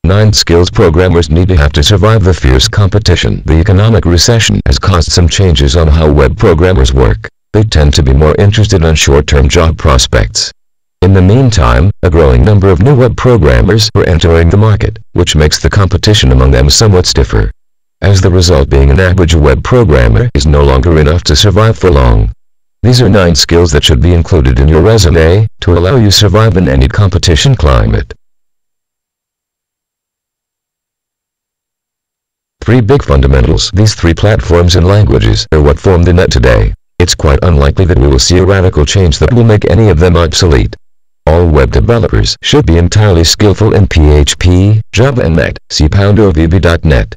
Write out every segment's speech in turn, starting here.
9 skills programmers need to have to survive the fierce competition. The economic recession has caused some changes on how web programmers work. They tend to be more interested in short-term job prospects. In the meantime, a growing number of new web programmers are entering the market, which makes the competition among them somewhat stiffer. As the result, being an average web programmer is no longer enough to survive for long. These are 9 skills that should be included in your resume to allow you to survive in any competition climate. 3 big fundamentals. These 3 platforms and languages are what form the net today. It's quite unlikely that we will see a radical change that will make any of them obsolete. All web developers should be entirely skillful in PHP, Java and .NET, C# or VB.NET.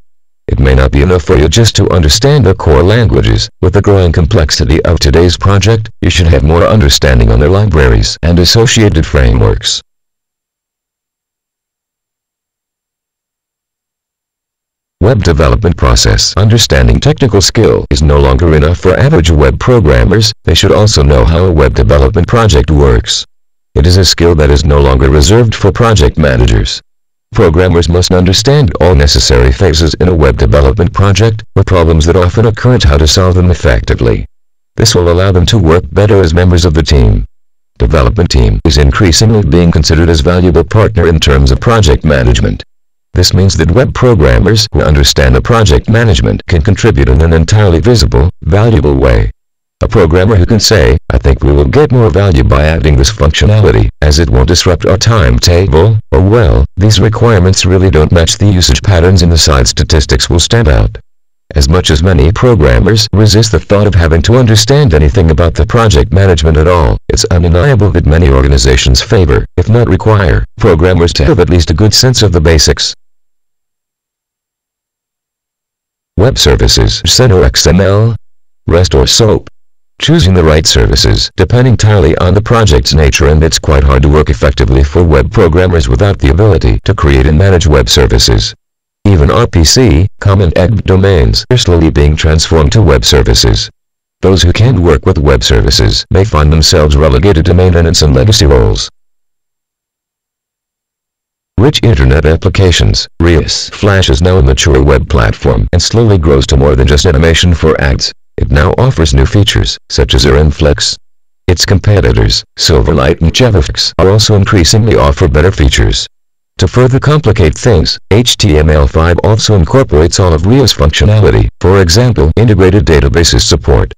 It may not be enough for you just to understand the core languages. With the growing complexity of today's project, you should have more understanding on their libraries and associated frameworks. Web development process. Understanding technical skill is no longer enough for average web programmers. They should also know how a web development project works. It is a skill that is no longer reserved for project managers. Programmers must understand all necessary phases in a web development project, the problems that often occur and how to solve them effectively. This will allow them to work better as members of the team. Development team is increasingly being considered as a valuable partner in terms of project management. This means that web programmers who understand the project management can contribute in an entirely visible, valuable way. A programmer who can say, "I think we will get more value by adding this functionality, as it won't disrupt our timetable," or "well, these requirements really don't match the usage patterns in the side statistics," will stand out. As much as many programmers resist the thought of having to understand anything about the project management at all, it's undeniable that many organizations favor, if not require, programmers to have at least a good sense of the basics. Web services. Center XML, REST or SOAP. Choosing the right services depends entirely on the project's nature, and it's quite hard to work effectively for web programmers without the ability to create and manage web services. Even RPC, Common Ed domains, are slowly being transformed to web services. Those who can't work with web services may find themselves relegated to maintenance and legacy roles. Rich Internet Applications, RIAS. Flash is now a mature web platform and slowly grows to more than just animation for ads. It now offers new features, such as RMFlex. Its competitors, Silverlight and JavaFX, are also increasingly offer better features. To further complicate things, HTML5 also incorporates all of RIA's functionality, for example, integrated databases support.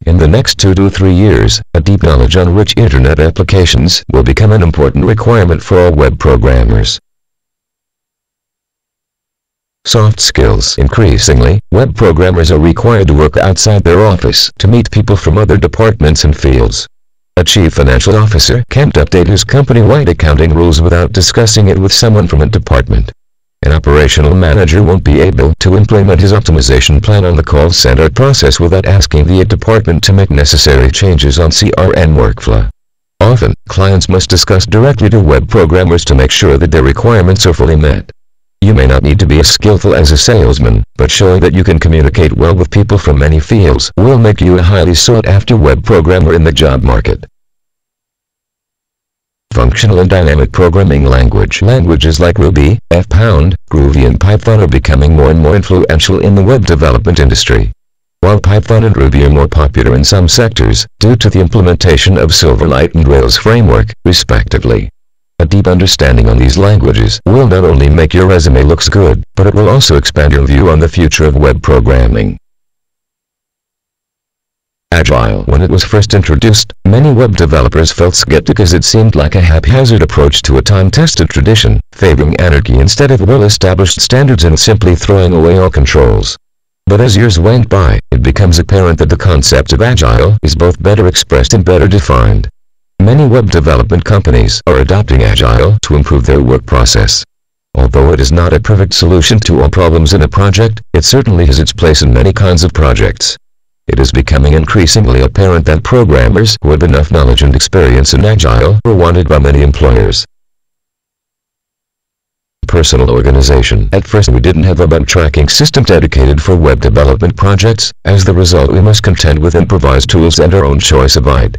In the next 2 to 3 years, a deep knowledge on rich Internet applications will become an important requirement for all web programmers. Soft skills. Increasingly, web programmers are required to work outside their office to meet people from other departments and fields. A chief financial officer can't update his company-wide accounting rules without discussing it with someone from a department. An operational manager won't be able to implement his optimization plan on the call center process without asking the department to make necessary changes on CRM workflow. Often, clients must discuss directly to web programmers to make sure that their requirements are fully met. You may not need to be as skillful as a salesman, but showing that you can communicate well with people from many fields will make you a highly sought-after web programmer in the job market. Functional and dynamic programming language. Languages like Ruby, F#, Groovy and Python are becoming more and more influential in the web development industry. While Python and Ruby are more popular in some sectors, due to the implementation of Silverlight and Rails framework, respectively. A deep understanding on these languages will not only make your resume look good, but it will also expand your view on the future of web programming. Agile. When it was first introduced, many web developers felt skeptical as it seemed like a haphazard approach to a time-tested tradition, favoring anarchy instead of well-established standards and simply throwing away all controls. But as years went by, it becomes apparent that the concept of Agile is both better expressed and better defined. Many web development companies are adopting Agile to improve their work process. Although it is not a perfect solution to all problems in a project, it certainly has its place in many kinds of projects. It is becoming increasingly apparent that programmers who have enough knowledge and experience in Agile are wanted by many employers. Personal organization. At first we didn't have a bug tracking system dedicated for web development projects. As the result, we must contend with improvised tools and our own choice of ID.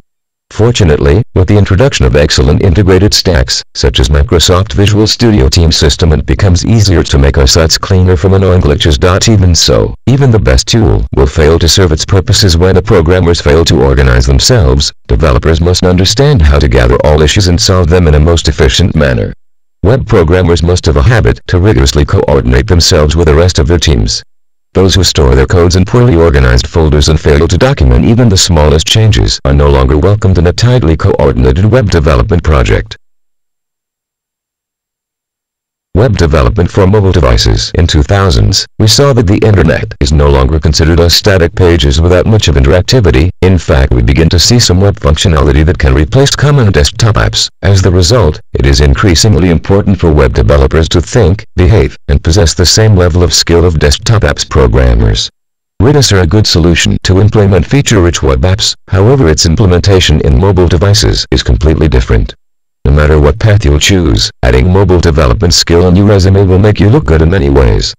Fortunately, with the introduction of excellent integrated stacks, such as Microsoft Visual Studio Team System, it becomes easier to make our sites cleaner from annoying glitches. Even so, even the best tool will fail to serve its purposes when the programmers fail to organize themselves. Developers must understand how to gather all issues and solve them in a most efficient manner. Web programmers must have a habit to rigorously coordinate themselves with the rest of their teams. Those who store their codes in poorly organized folders and fail to document even the smallest changes are no longer welcomed in a tightly coordinated web development project. Web development for mobile devices. In 2000s, we saw that the internet is no longer considered as static pages without much of interactivity. In fact, we begin to see some web functionality that can replace common desktop apps. As the result, it is increasingly important for web developers to think, behave, and possess the same level of skill of desktop apps programmers. Redis are a good solution to implement feature-rich web apps, however its implementation in mobile devices is completely different. No matter what path you'll choose, adding mobile development skill on your resume will make you look good in many ways.